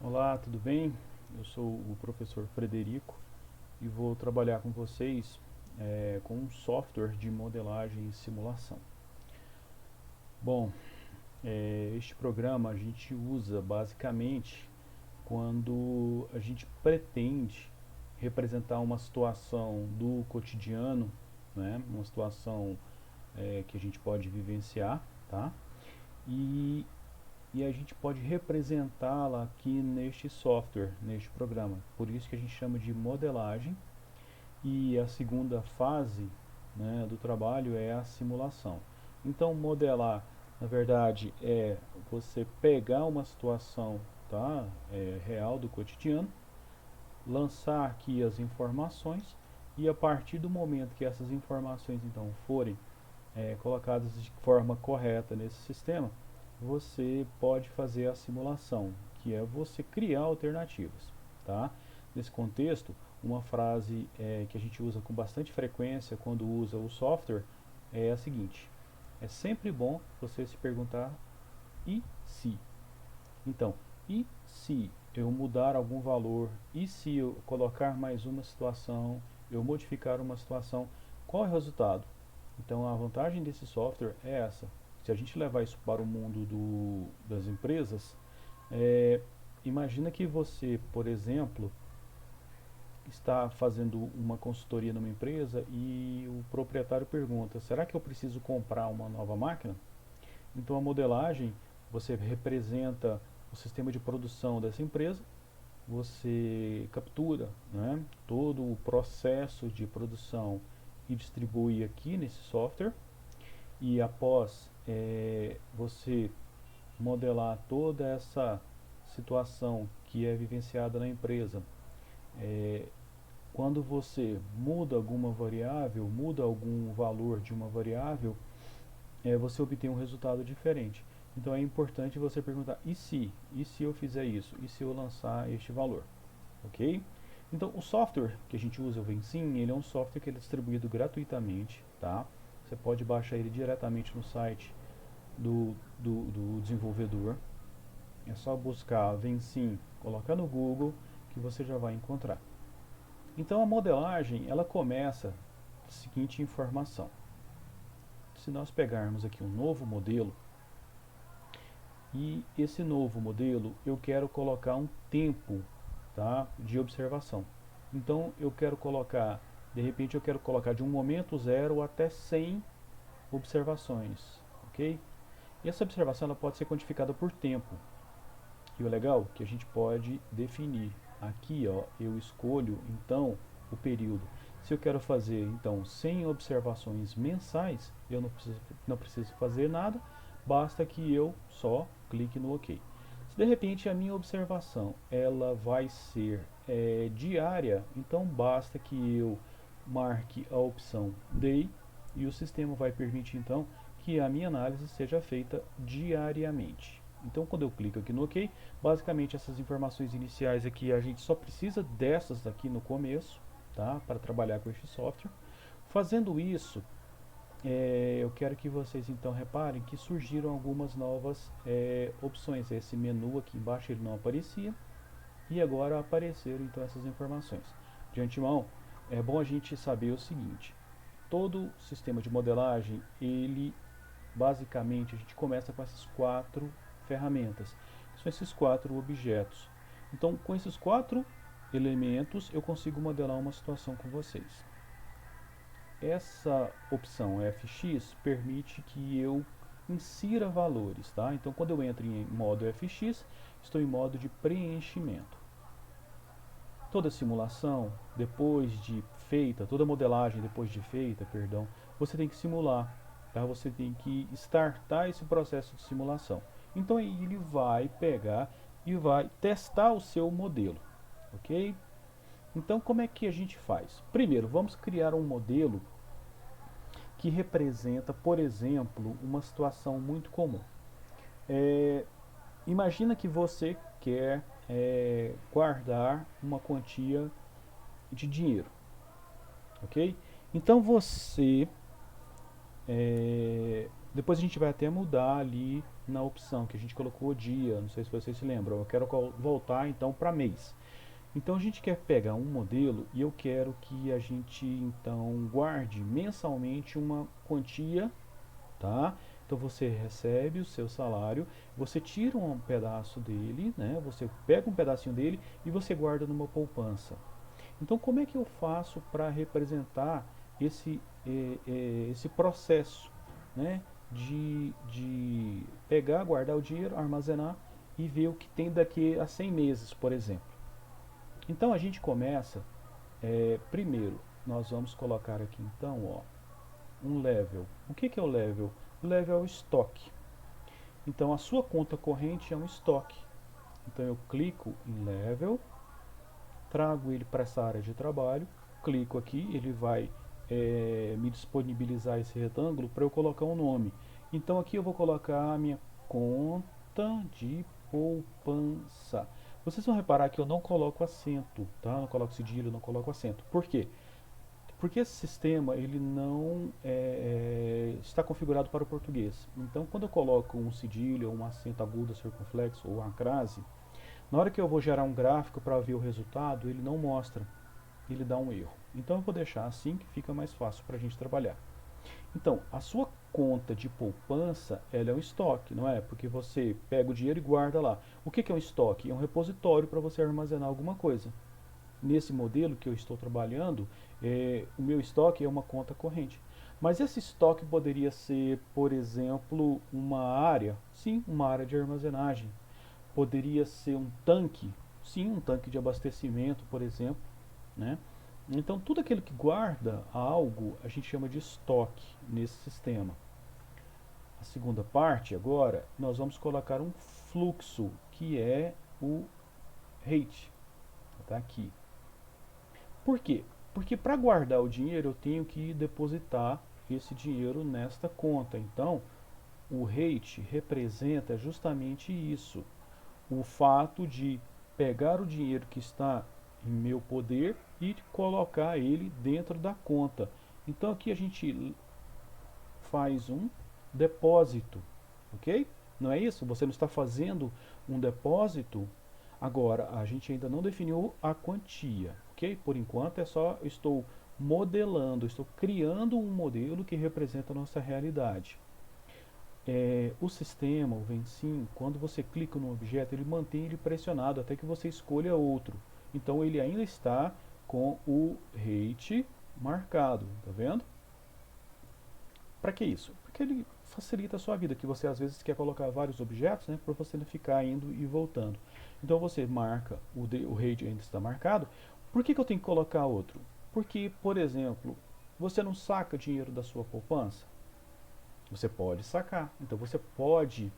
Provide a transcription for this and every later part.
Olá, tudo bem? Eu sou o professor Frederico e vou trabalhar com vocês com um software de modelagem e simulação. Bom, este programa a gente usa basicamente quando a gente pretende representar uma situação do cotidiano, né? Uma situação que a gente pode vivenciar, tá? E e a gente pode representá-la aqui neste software, neste programa. Por isso que a gente chama de modelagem. E a segunda fase, né, do trabalho é a simulação. Então, modelar, na verdade, é você pegar uma situação, tá, real do cotidiano, lançar aqui as informações e a partir do momento que essas informações então forem colocadas de forma correta nesse sistema, você pode fazer a simulação, que é você criar alternativas, tá? Nesse contexto, uma frase que a gente usa com bastante frequência quando usa o software é a seguinte: é sempre bom você se perguntar e se. Então, e se eu mudar algum valor? E se eu colocar mais uma situação? Eu modificar uma situação? Qual é o resultado? Então, a vantagem desse software é essa. Se a gente levar isso para o mundo das empresas, é, imagina que você, por exemplo, está fazendo uma consultoria numa empresa e o proprietário pergunta: será que eu preciso comprar uma nova máquina? Então a modelagem, você representa o sistema de produção dessa empresa, você captura, né, todo o processo de produção e distribui aqui nesse software, e após você modelar toda essa situação que é vivenciada na empresa, quando você muda alguma variável, muda algum valor de uma variável, você obtém um resultado diferente. Então é importante você perguntar: e se? E se eu fizer isso? E se eu lançar este valor? Ok? Então o software que a gente usa, o Vencin, ele é um software que é distribuído gratuitamente, tá? Você pode baixar ele diretamente no site do desenvolvedor. É só buscar Vencin, colocar no Google que você já vai encontrar. Então a modelagem, ela começa da seguinte informação: se nós pegarmos aqui um novo modelo, e esse novo modelo eu quero colocar um tempo, tá, de observação. Então eu quero colocar, de repente eu quero colocar de um momento zero até 100 observações, ok? E essa observação ela pode ser quantificada por tempo. E o legal é que a gente pode definir aqui, ó, eu escolho então o período. Se eu quero fazer então 100 observações mensais, eu não preciso fazer nada, basta que eu só clique no OK. Se de repente a minha observação ela vai ser diária, então basta que eu marque a opção Day e o sistema vai permitir então que a minha análise seja feita diariamente. Então quando eu clico aqui no OK, basicamente essas informações iniciais aqui a gente só precisa dessas aqui no começo, tá, para trabalhar com este software. Fazendo isso, eu quero que vocês então reparem que surgiram algumas novas opções. Esse menu aqui embaixo ele não aparecia e agora apareceram então essas informações. De antemão, é bom a gente saber o seguinte: todo sistema de modelagem, ele basicamente a gente começa com essas quatro ferramentas, que são esses quatro objetos. Então, com esses quatro elementos, eu consigo modelar uma situação com vocês. Essa opção FX permite que eu insira valores, tá? Então, quando eu entro em modo FX, estou em modo de preenchimento. Toda simulação, depois de feita, toda modelagem depois de feita, perdão, você tem que simular, tá? Você tem que startar esse processo de simulação. Então ele vai pegar e vai testar o seu modelo, ok? Então como é que a gente faz? Primeiro, vamos criar um modelo que representa, por exemplo, uma situação muito comum. É, Imagina que você quer guardar uma quantia de dinheiro, ok? Então você Depois a gente vai até mudar ali na opção que a gente colocou dia, não sei se vocês se lembram. Eu quero voltar então para mês. Então a gente quer pegar um modelo e eu quero que a gente então guarde mensalmente uma quantia, tá? Então você recebe o seu salário, você tira um pedaço dele, né? Você pega um pedacinho dele e você guarda numa poupança. Então como é que eu faço para representar esse processo, né? De pegar, guardar o dinheiro, armazenar e ver o que tem daqui a 100 meses, por exemplo. Então a gente começa, primeiro, nós vamos colocar aqui então, ó, um level. O que é o level? O level é o estoque. Então a sua conta corrente é um estoque. Então eu clico em level, trago ele para essa área de trabalho, clico aqui, ele vai me disponibilizar esse retângulo para eu colocar um nome. Então aqui eu vou colocar a minha conta de poupança. Vocês vão reparar que eu não coloco acento, tá? Não coloco cedilha, não coloco acento. Por quê? Porque esse sistema ele não está configurado para o português. Então, quando eu coloco um cedilha, um acento agudo, circunflexo ou uma crase, na hora que eu vou gerar um gráfico para ver o resultado, ele não mostra, ele dá um erro. Então, eu vou deixar assim que fica mais fácil para a gente trabalhar. Então, a sua conta de poupança, ela é um estoque, não é? Porque você pega o dinheiro e guarda lá. O que é um estoque? É um repositório para você armazenar alguma coisa. Nesse modelo que eu estou trabalhando, o meu estoque é uma conta corrente. Mas esse estoque poderia ser, por exemplo, uma área, sim, uma área de armazenagem. Poderia ser um tanque, sim, um tanque de abastecimento, por exemplo, né? Então, tudo aquilo que guarda algo, a gente chama de estoque nesse sistema. A segunda parte, agora, nós vamos colocar um fluxo, que é o rate. Está aqui. Por quê? Porque para guardar o dinheiro eu tenho que depositar esse dinheiro nesta conta. Então, o rate representa justamente isso. O fato de pegar o dinheiro que está em meu poder e colocar ele dentro da conta. Então aqui a gente faz um depósito, ok? Não é isso? Você não está fazendo um depósito. Agora, a gente ainda não definiu a quantia, ok? Por enquanto é só estou modelando, estou criando um modelo que representa a nossa realidade. O sistema, o Vencim, quando você clica no objeto, ele mantém ele pressionado até que você escolha outro. Então ele ainda está com o rate marcado, tá vendo? Para que isso? Porque ele facilita a sua vida, que você às vezes quer colocar vários objetos, né, para você não ficar indo e voltando. Então você marca, o rate ainda está marcado. Por que eu tenho que colocar outro? Porque, por exemplo, você não saca dinheiro da sua poupança? Você pode sacar. Então você pode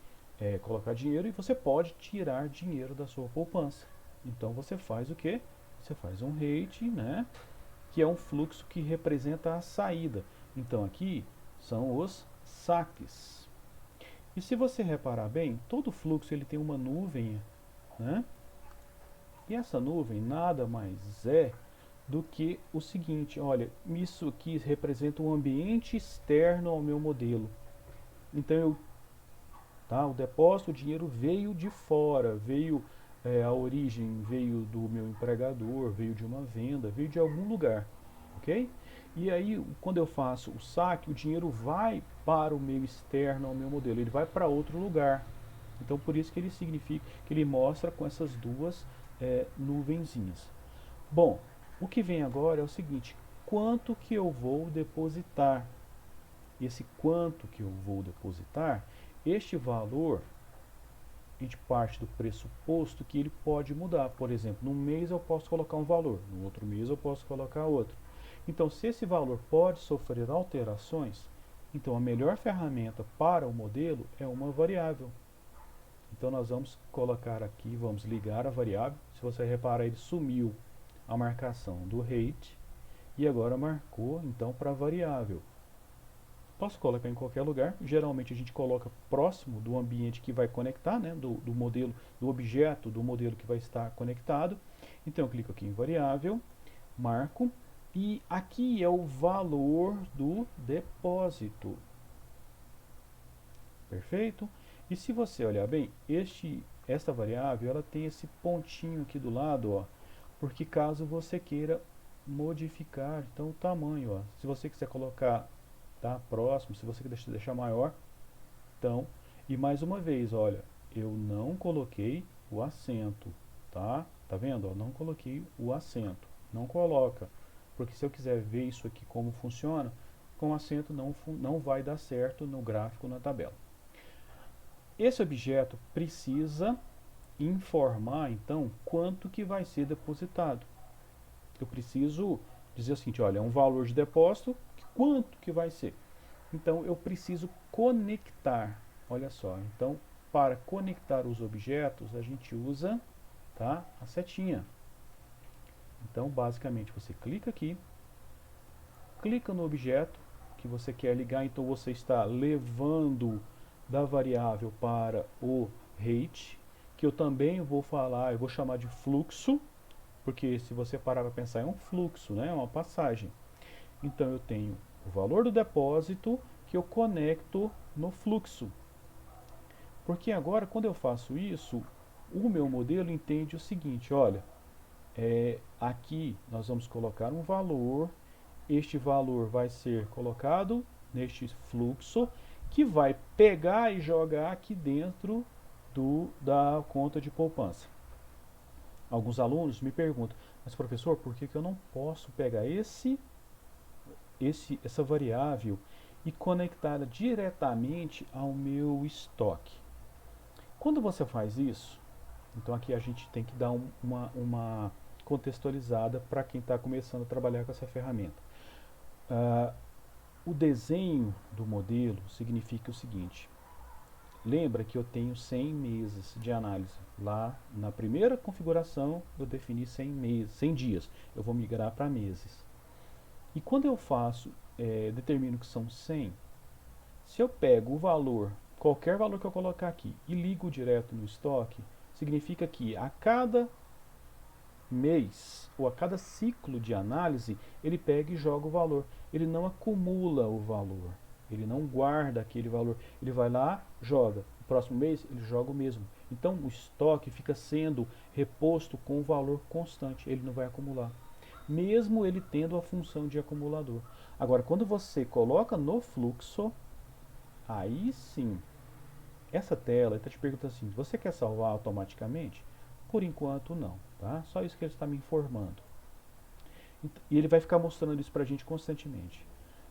colocar dinheiro e você pode tirar dinheiro da sua poupança. Então você faz o que? Você faz um rate, né, que é um fluxo que representa a saída. Então aqui são os saques. E se você reparar bem, todo fluxo ele tem uma nuvem, né? E essa nuvem nada mais é do que o seguinte, olha, isso aqui representa um ambiente externo ao meu modelo. Então o depósito, o dinheiro veio de fora, veio a origem veio do meu empregador, veio de uma venda, veio de algum lugar, ok? E aí, quando eu faço o saque, o dinheiro vai para o meio externo ao meu modelo, ele vai para outro lugar. Então, por isso que ele significa, que ele mostra com essas duas nuvenzinhas. Bom, o que vem agora é o seguinte, quanto que eu vou depositar? Esse quanto que eu vou depositar, este valor, a gente parte do pressuposto que ele pode mudar. Por exemplo, num mês eu posso colocar um valor, no outro mês eu posso colocar outro. Então, se esse valor pode sofrer alterações, então a melhor ferramenta para o modelo é uma variável. Então nós vamos colocar aqui, vamos ligar a variável. Se você reparar, ele sumiu a marcação do rate e agora marcou então para a variável. Posso colocar em qualquer lugar, geralmente a gente coloca próximo do ambiente que vai conectar, né, do modelo, do objeto do modelo que vai estar conectado. Então eu clico aqui em variável, marco, e aqui é o valor do depósito. Perfeito? E se você olhar bem, esta variável ela tem esse pontinho aqui do lado, ó, porque caso você queira modificar então o tamanho, ó, se você quiser colocar tá próximo, se você quiser deixar maior, então, e mais uma vez, olha, eu não coloquei o acento, tá? Tá vendo? Ó, não coloquei o acento, não coloca, porque se eu quiser ver isso aqui como funciona, com acento não vai dar certo no gráfico, na tabela. Esse objeto precisa informar, então, quanto que vai ser depositado. Eu preciso dizer o seguinte, olha, é um valor de depósito, quanto que vai ser? Então, eu preciso conectar, olha só, então, para conectar os objetos, a gente usa, tá, a setinha. Então, basicamente, você clica aqui, clica no objeto que você quer ligar, então você está levando da variável para o rate, que eu também vou falar, eu vou chamar de fluxo, porque se você parar para pensar é um fluxo, né, é uma passagem. Então eu tenho o valor do depósito que eu conecto no fluxo. Porque agora quando eu faço isso, o meu modelo entende o seguinte, olha, aqui nós vamos colocar um valor, este valor vai ser colocado neste fluxo, que vai pegar e jogar aqui dentro da conta de poupança. Alguns alunos me perguntam, mas professor, por que eu não posso pegar essa variável e conectá-la diretamente ao meu estoque? Quando você faz isso, então aqui a gente tem que dar uma contextualizada para quem está começando a trabalhar com essa ferramenta. O desenho do modelo significa o seguinte, lembra que eu tenho 100 meses de análise. Lá na primeira configuração eu defini 100 meses, 100 dias. Eu vou migrar para meses. E quando eu faço, determino que são 100, se eu pego o valor, qualquer valor que eu colocar aqui, e ligo direto no estoque, significa que a cada mês ou a cada ciclo de análise, ele pega e joga o valor. Ele não acumula o valor. Ele não guarda aquele valor. Ele vai lá, joga. No próximo mês, ele joga o mesmo. Então, o estoque fica sendo reposto com um valor constante. Ele não vai acumular. Mesmo ele tendo a função de acumulador. Agora, quando você coloca no fluxo, aí sim, essa tela está te perguntando assim, você quer salvar automaticamente? Por enquanto não, tá? Só isso que ele está me informando. E ele vai ficar mostrando isso para a gente constantemente.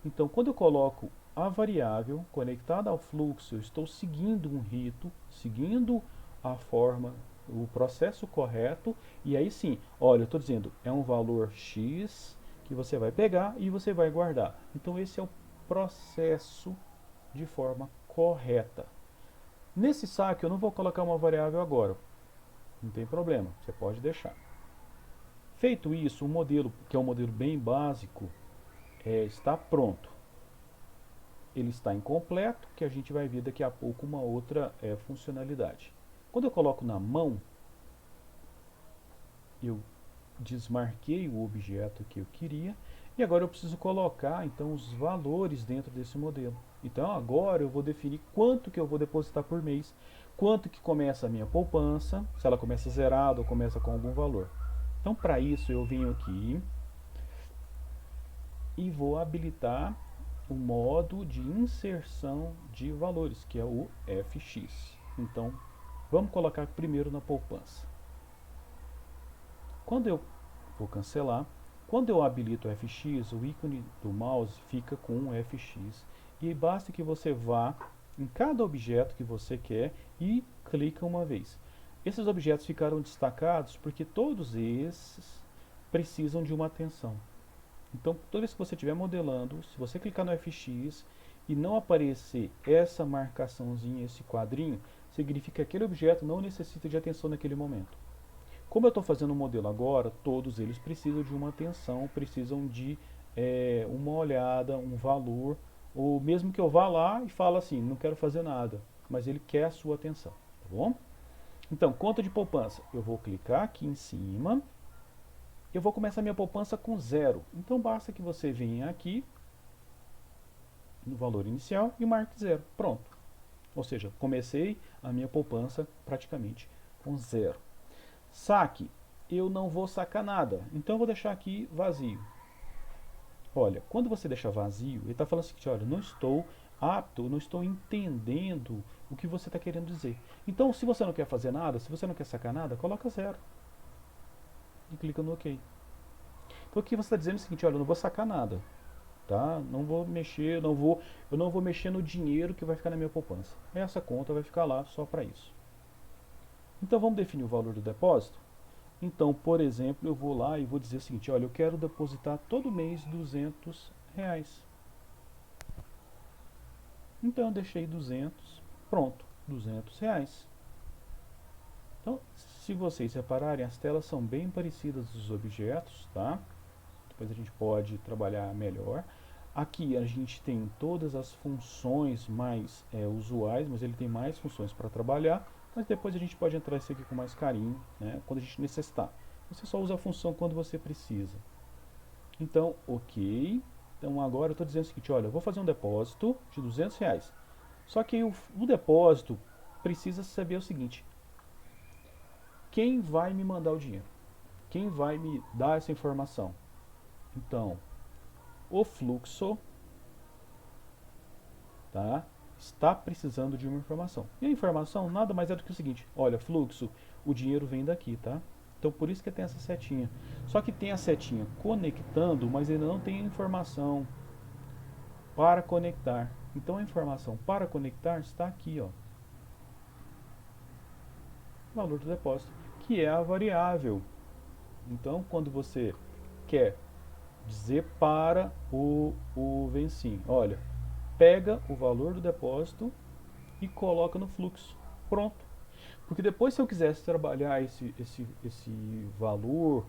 Então, quando eu coloco a variável conectada ao fluxo, eu estou seguindo um rito, seguindo a forma, o processo correto, e aí sim, olha, eu estou dizendo, é um valor X que você vai pegar e você vai guardar. Então, esse é o processo de forma correta. Nesse saque, eu não vou colocar uma variável agora. Não tem problema, você pode deixar. Feito isso, o modelo, que é um modelo bem básico, está pronto. Ele está incompleto, que a gente vai ver daqui a pouco uma outra funcionalidade. Quando eu coloco na mão, eu desmarquei o objeto que eu queria, e agora eu preciso colocar então os valores dentro desse modelo. Então agora eu vou definir quanto que eu vou depositar por mês, quanto que começa a minha poupança, se ela começa zerada ou começa com algum valor. Então para isso eu venho aqui e vou habilitar o modo de inserção de valores, que é o FX. Então vamos colocar primeiro na poupança. Quando eu vou cancelar, quando eu habilito o FX, o ícone do mouse fica com um FX e basta que você vá em cada objeto que você quer e clica uma vez. Esses objetos ficaram destacados porque todos esses precisam de uma atenção. Então, toda vez que você estiver modelando, se você clicar no FX e não aparecer essa marcaçãozinha, esse quadrinho, significa que aquele objeto não necessita de atenção naquele momento. Como eu estou fazendo um modelo agora, todos eles precisam de uma atenção, precisam de uma olhada, um valor, ou mesmo que eu vá lá e fale assim, não quero fazer nada, mas ele quer a sua atenção, tá bom? Então, conta de poupança, eu vou clicar aqui em cima, eu vou começar minha poupança com 0, então basta que você venha aqui, no valor inicial, e marque 0, pronto. Ou seja, comecei a minha poupança praticamente com zero. Saque, eu não vou sacar nada, então eu vou deixar aqui vazio. Olha, quando você deixa vazio, ele está falando assim, olha, não estou apto, não estou entendendo o que você está querendo dizer. Então, se você não quer fazer nada, se você não quer sacar nada, coloca zero. E clica no OK. Então aqui você está dizendo o seguinte, olha, eu não vou sacar nada, tá? Não vou mexer, eu não vou mexer no dinheiro que vai ficar na minha poupança. Essa conta vai ficar lá só para isso. Então vamos definir o valor do depósito? Então, por exemplo, eu vou lá e vou dizer o seguinte, olha, eu quero depositar todo mês R$ 200. Então eu deixei 200, pronto, R$ 200. Então, se vocês repararem, as telas são bem parecidas dos objetos, tá? Depois a gente pode trabalhar melhor. Aqui a gente tem todas as funções mais usuais, mas ele tem mais funções para trabalhar. Mas depois a gente pode entrar isso aqui com mais carinho, né, quando a gente necessitar. Você só usa a função quando você precisa. Então, OK. Então agora eu estou dizendo o seguinte, olha, eu vou fazer um depósito de R$ 200. Só que o depósito precisa saber o seguinte, quem vai me mandar o dinheiro? Quem vai me dar essa informação? Então, o fluxo, tá, está precisando de uma informação. E a informação nada mais é do que o seguinte, olha, fluxo, o dinheiro vem daqui, tá? Então por isso que tem essa setinha. Só que tem a setinha conectando, mas ainda não tem a informação para conectar. Então a informação para conectar está aqui, ó. Valor do depósito, que é a variável. Então quando você quer dizer para o Vencim, olha, pega o valor do depósito e coloca no fluxo. Pronto. Porque depois, se eu quisesse trabalhar esse valor,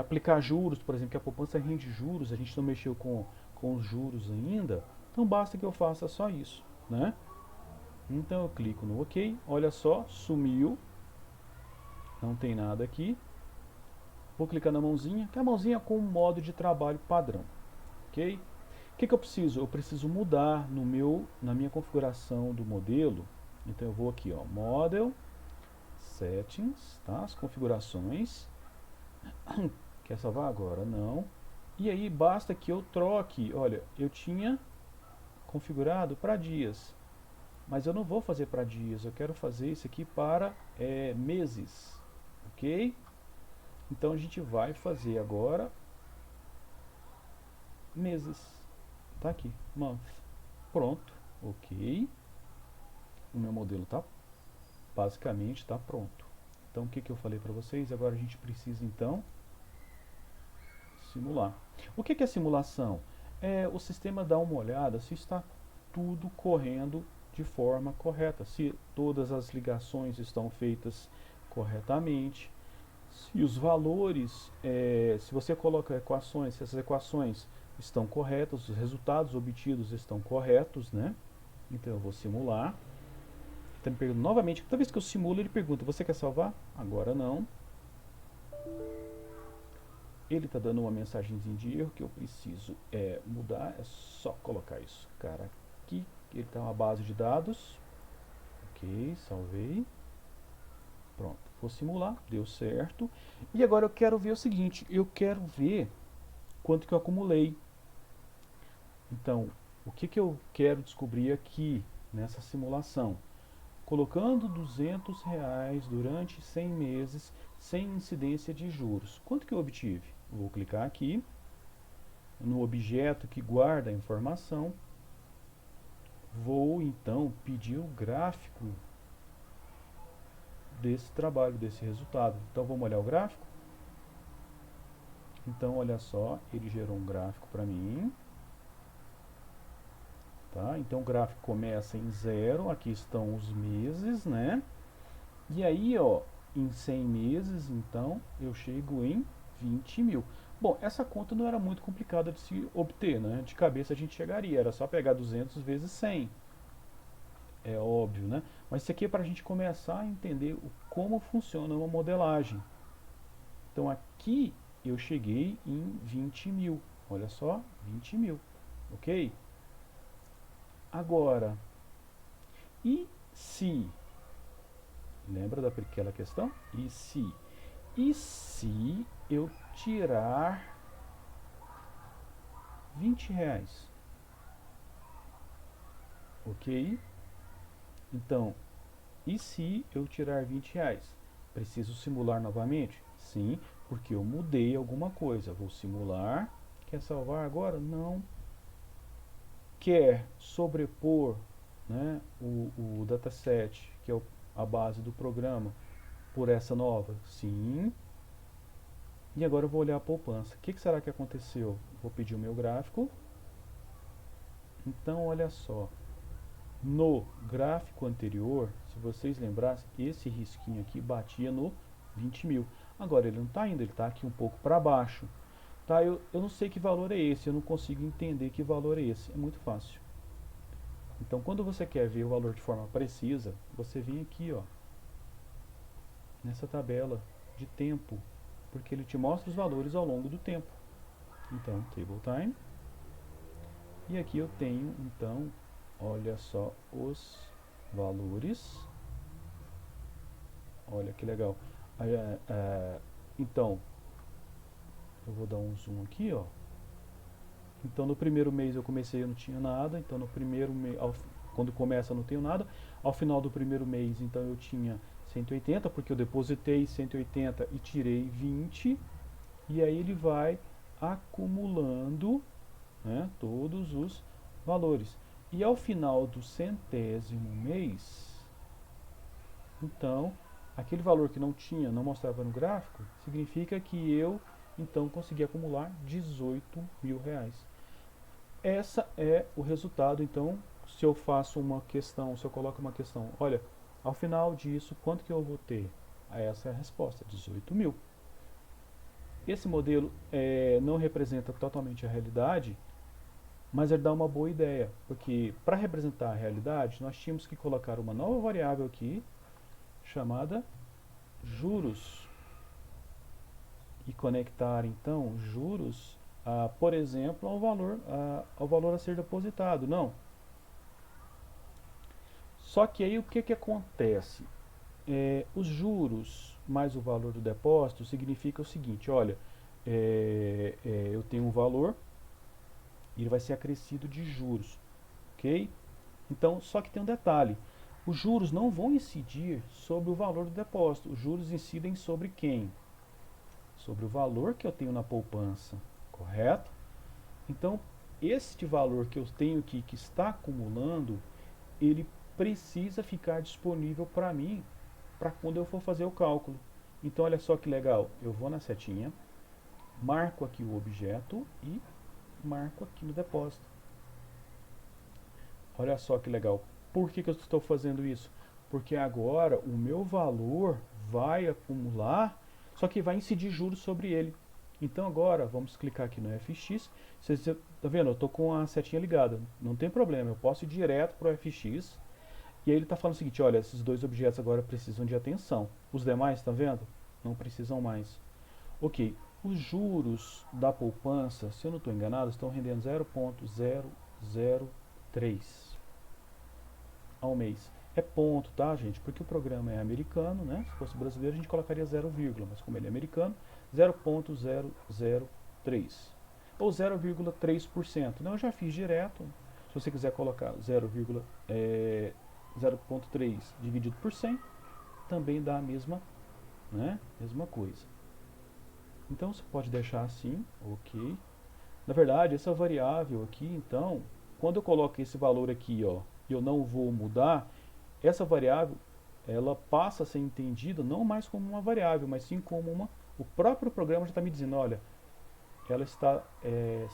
aplicar juros, por exemplo, que a poupança rende juros, a gente não mexeu com os juros ainda, então basta que eu faça só isso, né? Então eu clico no OK, olha só, sumiu, não tem nada aqui. Vou clicar na mãozinha, que é a mãozinha com o modo de trabalho padrão, ok? O que eu preciso? Eu preciso mudar na minha configuração do modelo. Então eu vou aqui, ó, Model, Settings, tá? As configurações. Quer salvar agora? Não. E aí basta que eu troque. Olha, eu tinha configurado para dias, mas eu não vou fazer para dias. Eu quero fazer isso aqui para meses, ok? Então a gente vai fazer agora meses. Tá aqui, month. Pronto, ok. O meu modelo tá basicamente está pronto. Então o que eu falei para vocês? Agora a gente precisa então simular. O que é simulação? É o sistema dar uma olhada se está tudo correndo de forma correta, se todas as ligações estão feitas corretamente, se os valores, se você coloca equações, se essas equações estão corretas, os resultados obtidos estão corretos, né? Então eu vou simular. Está me perguntando novamente, toda vez que eu simulo ele pergunta, você quer salvar? Agora não. Ele está dando uma mensagenzinha de erro que eu preciso mudar, é só colocar isso, cara, aqui, ele está uma base de dados, ok, salvei, pronto, vou simular, deu certo, e agora eu quero ver o seguinte, eu quero ver quanto que eu acumulei. Então, o que eu quero descobrir aqui, nessa simulação? Colocando R$ 200 durante 100 meses, sem incidência de juros. Quanto que eu obtive? Vou clicar aqui, no objeto que guarda a informação. Vou então pedir o gráfico desse trabalho, desse resultado. Então vamos olhar o gráfico? Então olha só, ele gerou um gráfico para mim. Tá? Então o gráfico começa em 0, aqui estão os meses, né? E aí, ó, em 100 meses, então, eu chego em 20 mil. Bom, essa conta não era muito complicada de se obter, né? De cabeça a gente chegaria, era só pegar 200 vezes 100. É óbvio, né? Mas isso aqui é para a gente começar a entender como funciona uma modelagem. Então aqui eu cheguei em 20 mil. Olha só, 20 mil, ok? Agora, E se, lembra daquela questão? E se? E se eu tirar R$ 20? Ok? Então, e se eu tirar R$ 20? Preciso simular novamente? Sim, porque eu mudei alguma coisa. Vou simular. Quer salvar agora? Não. Quer sobrepor, né, o dataset, que é a base do programa, por essa nova? Sim. E agora eu vou olhar a poupança. O que será que aconteceu? Vou pedir o meu gráfico. Então, olha só. No gráfico anterior, se vocês lembrassem, esse risquinho aqui batia no 20 mil. Agora ele não está indo, ele está aqui um pouco para baixo. Tá? Eu não sei que valor é esse, eu não consigo entender que valor é esse. É muito fácil. Então, quando você quer ver o valor de forma precisa, você vem aqui, ó, nessa tabela de tempo, porque ele te mostra os valores ao longo do tempo. Então, Table Time. E aqui eu tenho, então, olha só os valores. Olha que legal. Então, eu vou dar um zoom aqui, ó. Então, no primeiro mês eu comecei, eu não tinha nada. Então, no primeiro mês, quando começa, eu não tenho nada. Ao final do primeiro mês, então, eu tinha 180, porque eu depositei 180 e tirei 20. E aí ele vai acumulando, né, todos os valores. E ao final do 100º mês, então, aquele valor que não tinha, não mostrava no gráfico, significa que eu, então, consegui acumular R$ 18.000. Essa é o resultado, então, se eu faço uma questão, se eu coloco uma questão, olha, ao final disso, quanto que eu vou ter? Essa é a resposta, 18 mil. Esse modelo não representa totalmente a realidade, mas ele dá uma boa ideia, porque para representar a realidade, nós tínhamos que colocar uma nova variável aqui, chamada juros, e conectar então juros, por exemplo, ao valor a ser depositado. Não. Só que aí o que acontece? Os juros mais o valor do depósito significa o seguinte, olha, eu tenho um valor e ele vai ser acrescido de juros, ok? Então, só que tem um detalhe, os juros não vão incidir sobre o valor do depósito, os juros incidem sobre quem? Sobre o valor que eu tenho na poupança, correto? Então, este valor que eu tenho aqui, que está acumulando, ele precisa ficar disponível para mim, para quando eu for fazer o cálculo. Então, olha só que legal, eu vou na setinha, marco aqui o objeto e marco aqui no depósito. Olha só que legal. Por que eu estou fazendo isso? Porque agora o meu valor vai acumular, só que vai incidir juros sobre ele. Então agora, vamos clicar aqui no FX. Você está vendo? Eu estou com a setinha ligada. Não tem problema, eu posso ir direto para o FX. E aí ele está falando o seguinte, olha, esses dois objetos agora precisam de atenção. Os demais, está vendo? Não precisam mais. Ok, os juros da poupança, se eu não estou enganado, estão rendendo 0,003 ao mês. É ponto, tá, gente? Porque o programa é americano, né? Se fosse brasileiro, a gente colocaria 0, mas como ele é americano, 0,003. Ou 0,3%. Não, eu já fiz direto. Se você quiser colocar 0,3 dividido por 100, também dá a mesma, né? Mesma coisa. Então você pode deixar assim, ok. Na verdade, essa variável aqui, então, quando eu coloco esse valor aqui, ó, e eu não vou mudar, essa variável, ela passa a ser entendida não mais como uma variável, mas sim como o próprio programa já está me dizendo, olha, ela está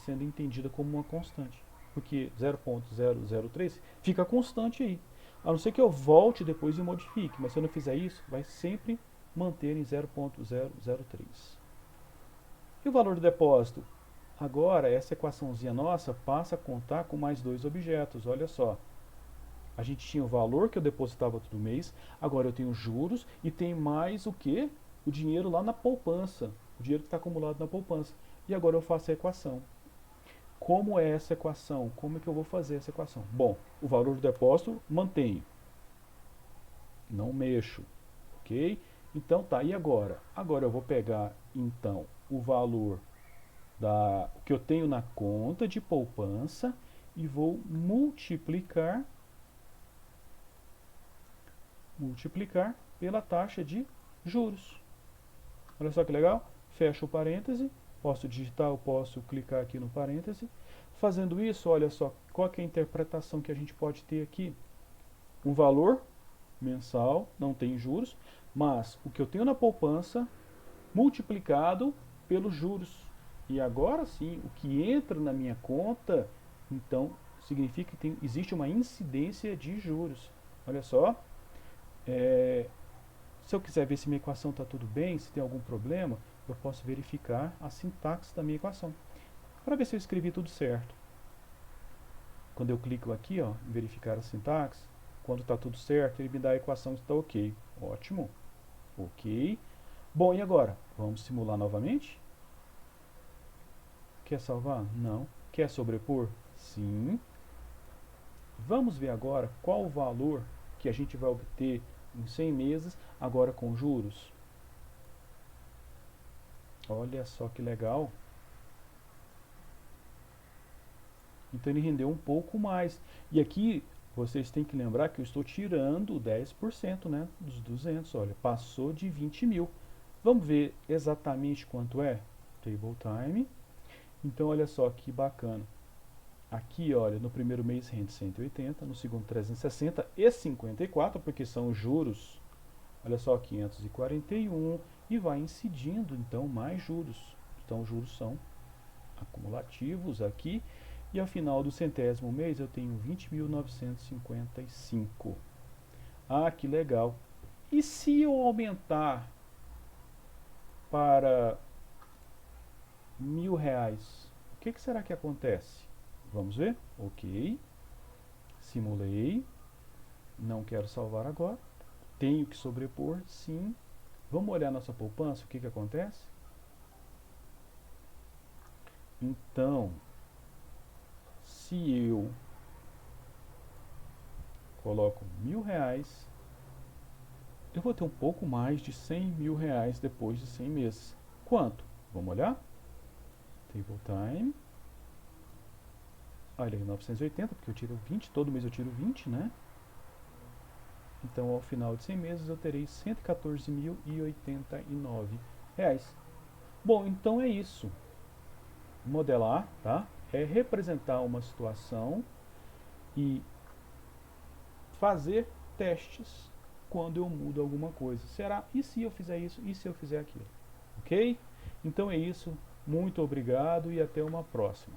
sendo entendida como uma constante, porque 0,003 fica constante aí, a não ser que eu volte depois e modifique, mas se eu não fizer isso, vai sempre manter em 0,003. E o valor do depósito? Agora, essa equaçãozinha nossa passa a contar com mais dois objetos, olha só. A gente tinha o valor que eu depositava todo mês, agora eu tenho juros e tem mais o que? O dinheiro lá na poupança, o dinheiro que está acumulado na poupança. E agora eu faço a equação. Como é essa equação? Como é que eu vou fazer essa equação? Bom, o valor do depósito mantenho. não mexo, ok? Então tá, e agora? Agora eu vou pegar então o valor que eu tenho na conta de poupança e vou multiplicar pela taxa de juros. Olha só que legal, fecho o parêntese, posso digitar, eu posso clicar aqui no parêntese. Fazendo isso, olha só, qual que é a interpretação que a gente pode ter aqui? Um valor mensal, não tem juros, mas o que eu tenho na poupança multiplicado pelos juros. E agora sim, o que entra na minha conta, então, significa que existe uma incidência de juros. Olha só, se eu quiser ver se minha equação está tudo bem, se tem algum problema, eu posso verificar a sintaxe da minha equação, para ver se eu escrevi tudo certo. Quando eu clico aqui, ó, em verificar a sintaxe, quando está tudo certo, ele me dá a equação que está ok. Ótimo. Ok. Bom, e agora? Vamos simular novamente? Quer salvar? Não. Quer sobrepor? Sim. Vamos ver agora qual o valor que a gente vai obter em 100 meses, agora com juros. Olha só que legal. Então ele rendeu um pouco mais. E aqui vocês têm que lembrar que eu estou tirando 10%, né, dos 200. Olha, passou de 20 mil. Vamos ver exatamente quanto é? Table time. Então olha só que bacana. Aqui, olha, no primeiro mês rende 180, no segundo 360 e 54, porque são os juros. Olha só, 541 e vai incidindo então mais juros. Então os juros são acumulativos aqui. E ao final do centésimo mês eu tenho 20.955. Ah, que legal. E se eu aumentar para R$ 1.000, o que será que acontece? Vamos ver? Ok. Simulei. Não quero salvar agora. Tenho que sobrepor, sim. Vamos olhar nossa poupança, o que acontece? Então, se eu coloco R$ 1.000, eu vou ter um pouco mais de R$ 100.000 depois de 100 meses. Quanto? Vamos olhar? Table time. Olha aí, 980, porque eu tiro 20, todo mês eu tiro 20, né? Então, ao final de 100 meses, eu terei R$ 114.089. Bom, então é isso. Modelar, tá? É representar uma situação e fazer testes quando eu mudo alguma coisa. Será? E se eu fizer isso? E se eu fizer aquilo? Ok? Então é isso. Muito obrigado e até uma próxima.